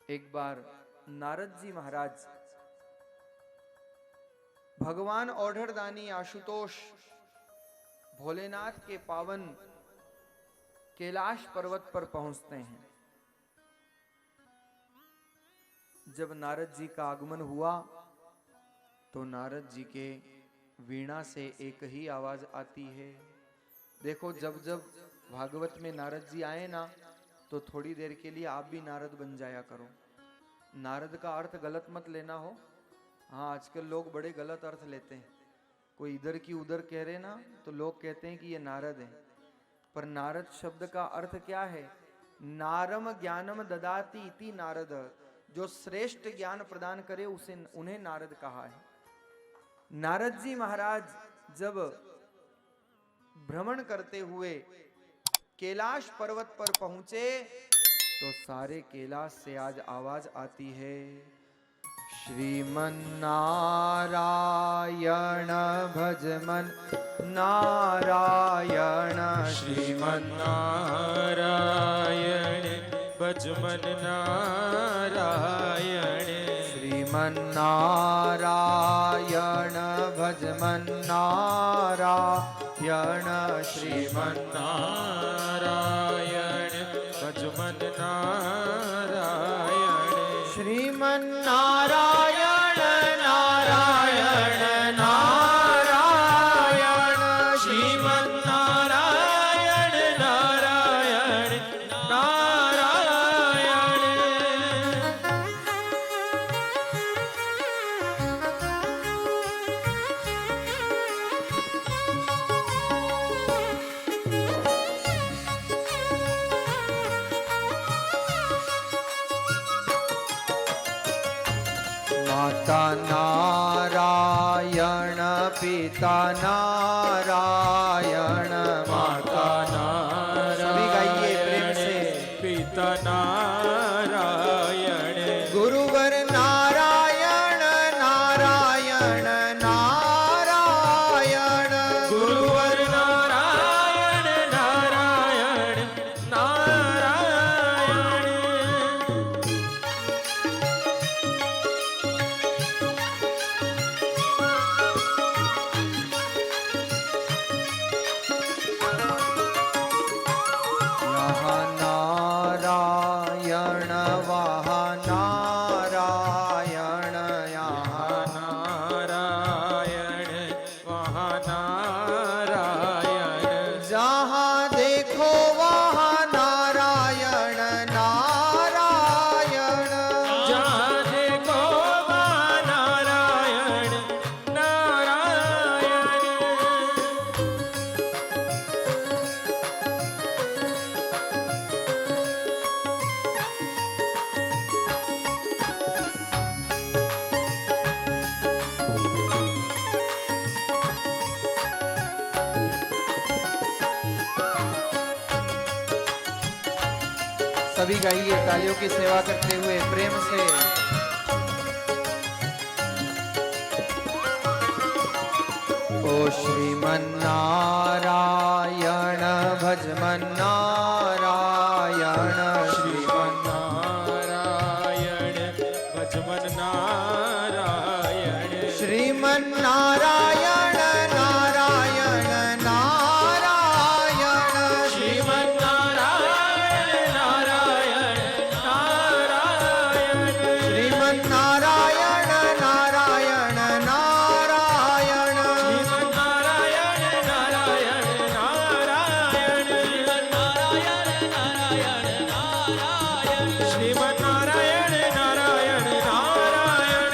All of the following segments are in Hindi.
एक बार नारद जी महाराज भगवान औढ़रदानी आशुतोष भोलेनाथ के पावन कैलाश पर्वत पर पहुंचते हैं। जब नारद जी का आगमन हुआ तो नारद जी के वीणा से एक ही आवाज आती है। देखो, जब जब भागवत में नारद जी आए ना, तो थोड़ी देर के लिए आप भी नारद बन जाया करो। नारद का अर्थ गलत मत लेना हो। हाँ, आजकल लोग बड़े गलत अर्थ लेते हैं। कोई इधर की उधर कह रहे ना, तो लोग कहते हैं कि ये नारद है। पर नारद शब्द का अर्थ क्या है? नारम ज्ञानम ददाति इति नारद। जो श्रेष्ठ ज्ञान प्रदान करे उसे उन्हें नारद कहा है। नारद जी महाराज जब भ्रमण करते हुए कैलाश पर्वत पर पहुंचे तो सारे कैलाश से आज आवाज आती है, श्रीमन नारायण भजमन नारायण, श्रीमन नारायण भजमन नारायण, श्रीमन नारायण भजमन नारायण, श्रीमन नारायण भजमन नारायण, श्रीमन नारायण नारायण नारायण, श्रीमन नारायण नारायण नारायण। माता नारायण पिता नारायण, माता सभी गाइए प्रेम नारायण से। पिता नारायण, गुरुवर नारायण नारायण नारायण, गुरुवर नारायण नारायण नारायण। यहाँ नारायण वहाँ नारायण, यहाँ नारायण वहाँ नारायण, जहाँ देखो वहाँ नारायण नारायण, जहाँ देखो वहाँ नारायण नारायण। सभी गाइए तालियों की सेवा करते हुए प्रेम से। ओ श्रीमन नारायण भजमन नारायण, श्रीमन नारायण भजमन नारायण, श्रीमन नारायण नारायण नारायण, श्रीमन नारायण नारायण नारायण, श्रीमन नारायण नारायण नारायण, श्रीमन नारायण नारायण नारायण, श्रीमन नारायण नारायण नारायण,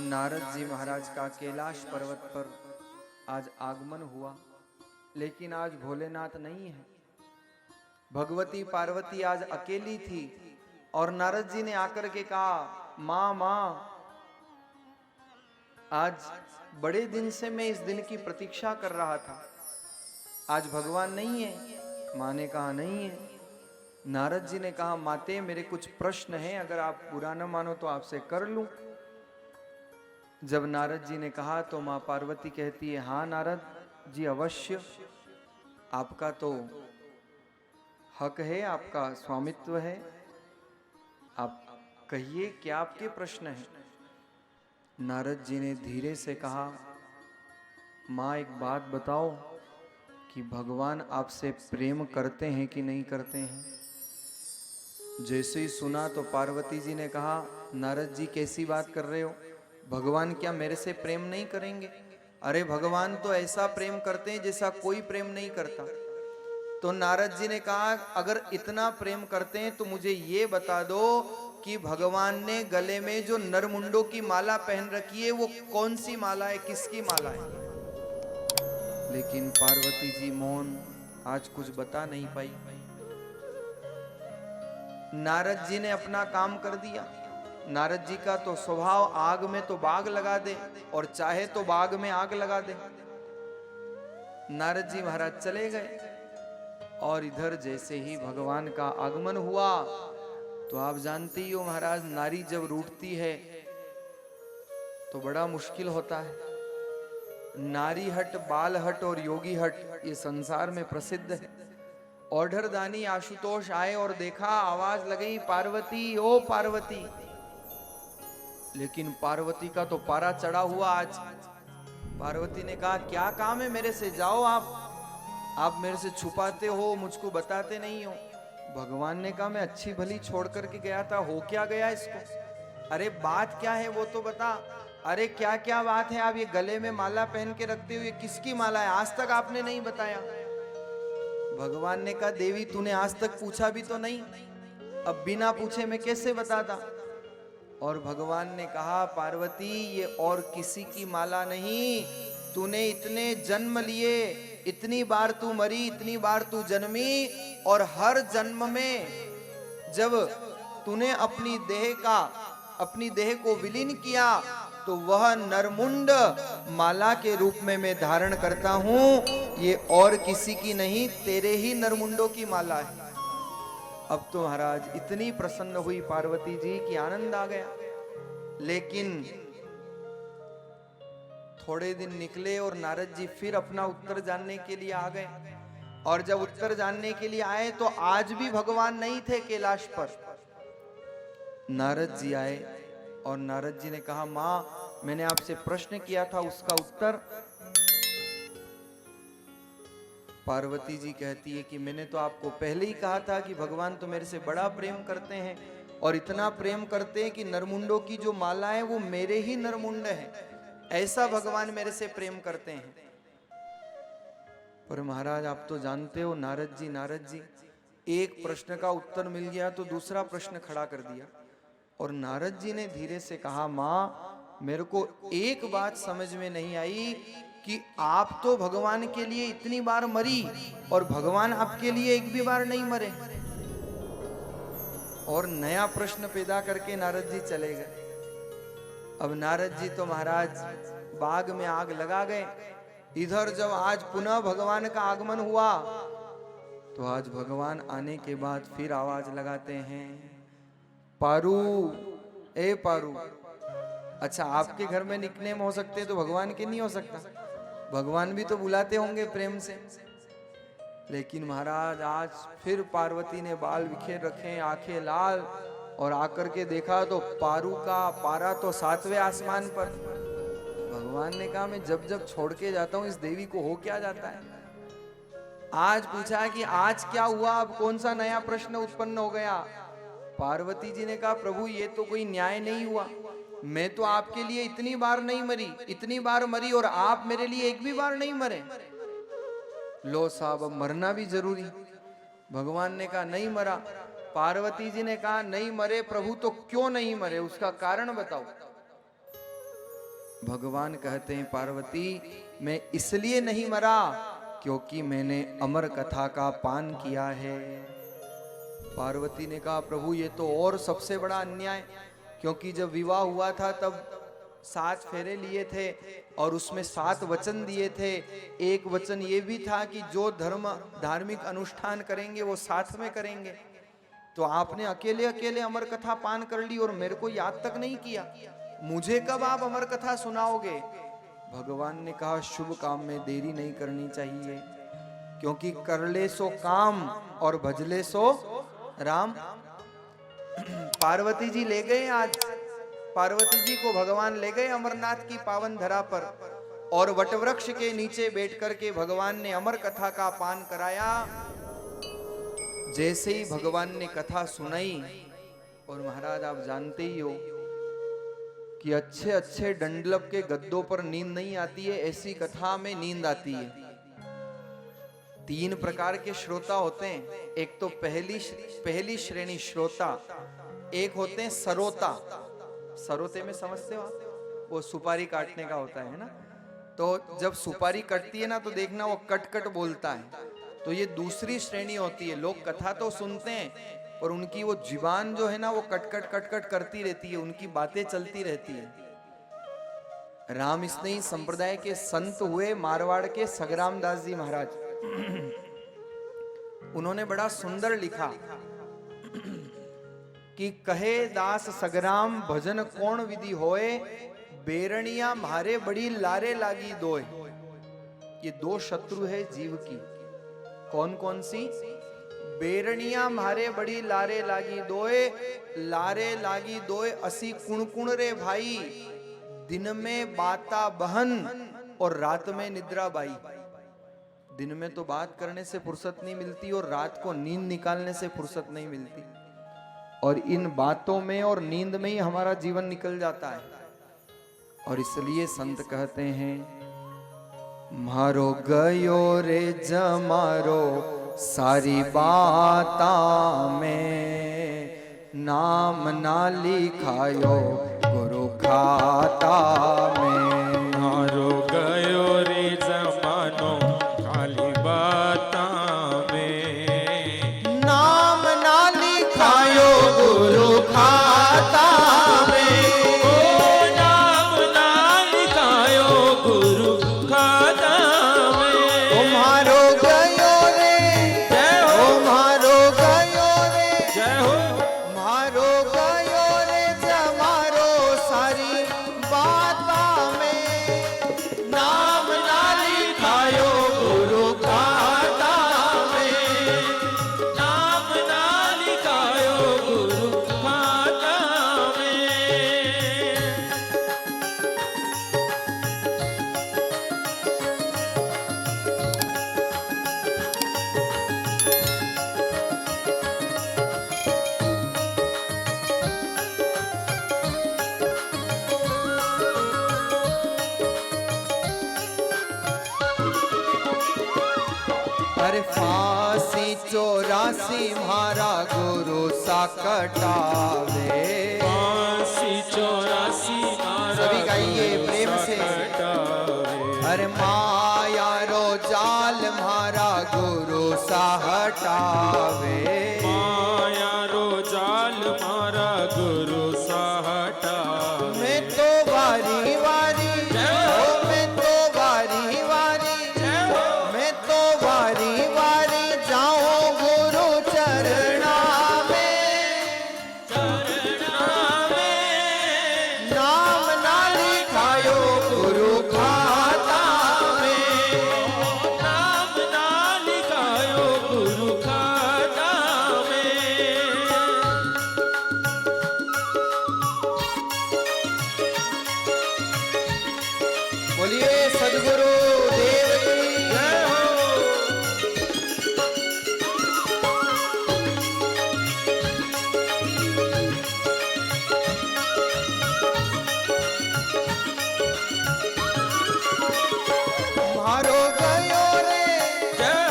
नारद जी महाराज का कैलाश पर्वत पर आज आगमन हुआ, लेकिन आज भोलेनाथ नहीं है। भगवती पार्वती आज अकेली थी और नारद जी ने आकर के कहा, माँ माँ, आज बड़े दिन से मैं इस दिन की प्रतीक्षा कर रहा था, आज भगवान नहीं है। माँ ने कहा नहीं है। नारद जी ने कहा, माते मेरे कुछ प्रश्न हैं, अगर आप बुरा न मानो तो आपसे कर लूं। जब नारद जी ने कहा तो माँ पार्वती कहती है, हाँ नारद जी अवश्य, आपका तो हक है, आपका स्वामित्व है, आप कहिए क्या आपके प्रश्न है। नारद जी ने धीरे से कहा, माँ एक बात बताओ कि भगवान आपसे प्रेम करते हैं कि नहीं करते हैं। जैसे ही सुना तो पार्वती जी ने कहा, नारद जी कैसी बात कर रहे हो, भगवान क्या मेरे से प्रेम नहीं करेंगे? अरे भगवान तो ऐसा प्रेम करते हैं जैसा कोई प्रेम नहीं करता। तो नारद जी ने कहा, अगर इतना प्रेम करते हैं तो मुझे ये बता दो कि भगवान ने गले में जो नरमुंडों की माला पहन रखी है वो कौन सी माला है, किसकी माला है? लेकिन पार्वती जी मौन, आज कुछ बता नहीं पाई। नारद जी ने अपना काम कर दिया। नारद जी का तो स्वभाव आग में तो बाग लगा दे और चाहे तो बाग में आग लगा दे। नारद जी महाराज चले गए और इधर जैसे ही भगवान का आगमन हुआ तो आप जानते ही हो महाराज, नारी जब रूठती है तो बड़ा मुश्किल होता है। नारी हट, बाल हट और योगी हट ये संसार में प्रसिद्ध है। ऑर्डर दानी आशुतोष आए और देखा, आवाज लगी, पार्वती ओ पार्वती। लेकिन पार्वती का तो पारा चढ़ा हुआ आज। पार्वती ने कहा, क्या काम है मेरे से, जाओ आप मेरे से छुपाते हो, मुझको बताते नहीं हो। भगवान ने कहा, मैं अच्छी भली छोड़ करके गया था, हो क्या गया इसको? अरे बात क्या है वो तो बता। अरे क्या क्या बात है, आप ये गले में माला पहन के रखते हो, ये किसकी माला है? आज तक आपने नहीं बताया। भगवान ने कहा, देवी तूने आज तक पूछा भी तो नहीं, अब बिना पूछे मैं कैसे बताता? और भगवान ने कहा, पार्वती ये और किसी की माला नहीं, तूने इतने जन्म लिए, इतनी बार तू मरी, इतनी बार तू जन्मी, और हर जन्म में जब तूने अपनी देह को विलीन किया तो वह नरमुंड माला के रूप में मैं धारण करता हूं। ये और किसी की नहीं, तेरे ही नरमुंडों की माला है। अब तो महाराज इतनी प्रसन्न हुई पार्वती जी कि आनंद आ गया। लेकिन थोड़े दिन निकले और नारद जी फिर अपना उत्तर जानने के लिए आ गए। और जब उत्तर जानने के लिए आए तो आज भी भगवान नहीं थे कैलाश पर। नारद जी आए और नारद जी ने कहा, माँ मैंने आपसे प्रश्न किया था, उसका उत्तर। पार्वती जी कहती है कि मैंने तो आपको पहले ही कहा था कि भगवान तो मेरे से बड़ा प्रेम करते हैं, और इतना प्रेम करते हैं कि नरमुंडों की जो माला है वो मेरे ही नरमुंड है, ऐसा भगवान मेरे से प्रेम करते हैं। पर महाराज आप तो जानते हो, नारद जी एक प्रश्न का उत्तर मिल गया तो दूसरा प्रश्न खड़ा कर दिया। और नारद जी ने धीरे से कहा, माँ मेरे को एक बात समझ में नहीं आई कि आप तो भगवान के लिए इतनी बार मरी और भगवान आपके लिए एक भी बार नहीं मरे। और नया प्रश्न पैदा करके नारद जी चले गए। अब नारद जी तो महाराज बाग में आग लगा गए। इधर जब आज पुनः भगवान का आगमन हुआ तो आज भगवान आने के बाद फिर आवाज लगाते हैं, पारू ए पारू। अच्छा आपके घर में निकनेम हो सकते तो भगवान के नहीं हो सकता? भगवान भी तो बुलाते होंगे प्रेम से। लेकिन महाराज आज फिर पार्वती ने बाल बिखेर रखे, आंखें लाल, और आकर के देखा तो पारू का पारा तो 7वें आसमान पर। भगवान ने कहा, मैं जब जब छोड़ के जाता हूं इस देवी को हो क्या जाता है? आज पूछा कि आज क्या हुआ, अब कौन सा नया प्रश्न उत्पन्न हो गया? पार्वती जी ने कहा, प्रभु ये तो कोई न्याय नहीं हुआ, मैं तो आपके लिए इतनी बार नहीं मरी, इतनी बार मरी, और आप मेरे लिए एक भी बार नहीं मरे। लो साहब अब मरना भी जरूरी। भगवान ने कहा नहीं मरा। पार्वती जी ने कहा नहीं मरे प्रभु, तो क्यों नहीं मरे, उसका कारण बताओ। भगवान कहते हैं, पार्वती मैं इसलिए नहीं मरा क्योंकि मैंने अमर कथा का पान किया है। पार्वती ने कहा, प्रभु ये तो और सबसे बड़ा अन्याय, क्योंकि जब विवाह हुआ था तब 7 फेरे लिए थे और उसमें 7 वचन दिए थे। एक वचन ये भी था कि जो धार्मिक अनुष्ठान करेंगे वो साथ में करेंगे। तो आपने अकेले अकेले अमर कथा पान कर ली और मेरे को याद तक नहीं किया, मुझे कब आप अमर कथा सुनाओगे? भगवान ने कहा, शुभ काम में देरी नहीं करनी चाहिए। क्योंकि कर ले सो काम और भजले सो राम। पार्वती जी ले गए आज, पार्वती जी को भगवान ले गए अमरनाथ की पावन धरा पर, और वटवृक्ष के नीचे बैठ करके भगवान ने अमर कथा का पान कराया। जैसे ही भगवान ने कथा सुनाई, और महाराज आप जानते ही हो कि अच्छे अच्छे डंडलप के गद्दों पर नींद नहीं आती है, ऐसी कथा में नींद आती है। 3 प्रकार के श्रोता होते हैं। एक तो पहली श्रेणी श्रोता, एक होते हैं सरोता। सरोते में समझते हो आप, वो सुपारी काटने का होता है ना, तो जब सुपारी कटती है ना तो देखना वो कट कट बोलता है, तो ये दूसरी श्रेणी होती है। लोग कथा तो सुनते हैं और उनकी वो जीवान जो है ना वो कट कट करती रहती है, उनकी बातें चलती रहती है। राम स्नेही संप्रदाय के संत हुए मारवाड़ के सगराम दास जी महाराज। उन्होंने बड़ा सुंदर लिखा कि कहे दास सगराम भजन कौन विधि होए, बेरनिया मारे बड़ी लारे लागी दोए। ये 2 शत्रु है जीव की। कौन कौन सी? बेरनिया मारे बड़ी लारे लागी दोए, लारे लागी दोए असी कुण रे भाई, दिन में बाता बहन और रात में निद्रा बाई। दिन में तो बात करने से फुर्सत नहीं मिलती और रात को नींद निकालने से फुर्सत नहीं मिलती, और इन बातों में और नींद में ही हमारा जीवन निकल जाता है। और इसलिए संत कहते हैं, मारो गयो रे जमारो सारी बाता में, नाम ना लिखायो गुरु खाता में। मारो गयो रे जमानो खाली बाता में, नाम ना लिखायो गुरु खाता में। ओ नाम ना लिखायो गुरु खाता में। तुम्हारो गयो रे, जय हो, तुम्हारो गयो रे, जय हो। मारो गयो रे जमारो सारी बाता में, नाम ना लिखायो गुरु खाता में। नाम ना लिखायो गुरु खाता में। अरे फांसी 84 मारा गुरु सा कटावे। फांसी 84 मारा सभी गाइए प्रेम से। कटावे। अरे माया रो जाल मारा गुरु सा हटावे। माया रो जाल मारा गुरु सा हटावे। मैं तो वारी वारी, ओ मैं तो वारी वारी, मैं तो वारी वारी जाऊं गुरु चरणा में। चरणा में। नाम ना लिखायो गुरु खाता में। नाम ना लिखायो गुरु खाता में। बोलिए सदगुरु देव की जय हो। मारो गयो रे,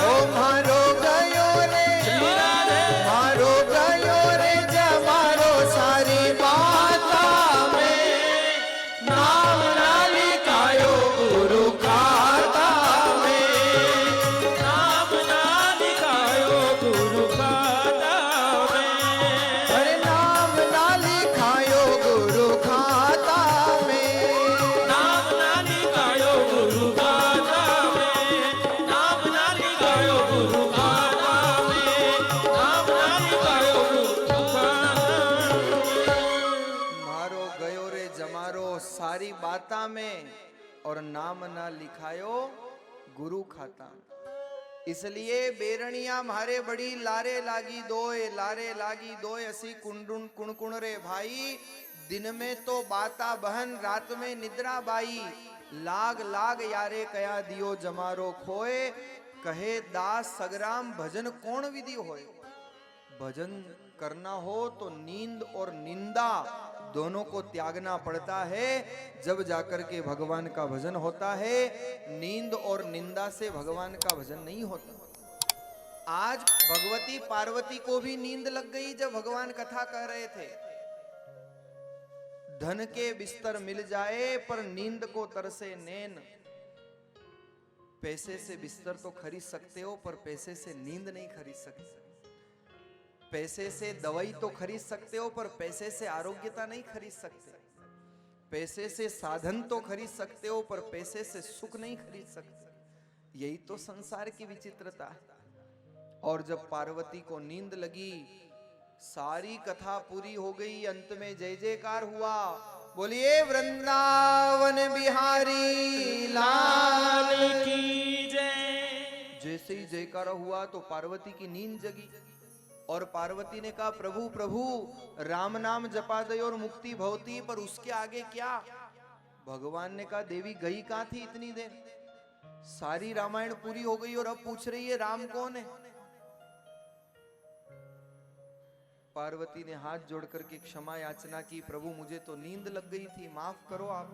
ओ मारो गयो रे, मारो गयो रे जमारो सारी बाता में। नाम ना लिखायो गुरु खाता में। नाम ना लिखायो गुरु खाता में। अरे नाम ना लिखायो गुरु खाता में। नाम ना लिखायो गुरु खाता में। नाम ना लिखायो गुरु खाता में। नाम ना लिखायो गुरु खाता में। मारो गयो रे जमारो सारी बाता में, और नाम ना लिखायो गुरु खाता में। इसलिए बेरणिया मारे बड़ी लारे लागी दोय असी कुंडुन कुण रे भाई। दिन में तो बाता बहन रात में निद्रा बाई। लाग लाग यारे कया दियो जमारो खोए। कहे दास सगराम भजन कौन विधि होए। भजन करना हो तो नींद और निंदा दोनों को त्यागना पड़ता है, जब जाकर के भगवान का भजन होता है। नींद और निंदा से भगवान का भजन नहीं होता। आज भगवती पार्वती को भी नींद लग गई जब भगवान कथा कह रहे थे। धन के बिस्तर मिल जाए पर नींद को तरसे नैन। पैसे से बिस्तर तो खरीद सकते हो पर पैसे से नींद नहीं खरीद सकते। पैसे से दवाई तो खरीद सकते हो पर पैसे से आरोग्यता नहीं खरीद सकते। पैसे से साधन तो खरीद सकते हो पर पैसे से सुख नहीं खरीद सकते। यही तो संसार की विचित्रता है। और जब पार्वती को नींद लगी, सारी कथा पूरी हो गई, अंत में जय जयकार हुआ। बोलिए वृंदावन बिहारी लाल की जय। जैसे ही जयकार हुआ तो पार्वती की नींद जगी और पार्वती ने कहा प्रभु प्रभु राम नाम जपा दे और मुक्ति भवती। पर उसके आगे क्या? भगवान ने कहा देवी गई कहां थी इतनी देर? सारी रामायण पूरी हो गई और अब पूछ रही है राम कौन है? पार्वती ने हाथ जोड़ करके क्षमा याचना की, प्रभु मुझे तो नींद लग गई थी, माफ करो आप।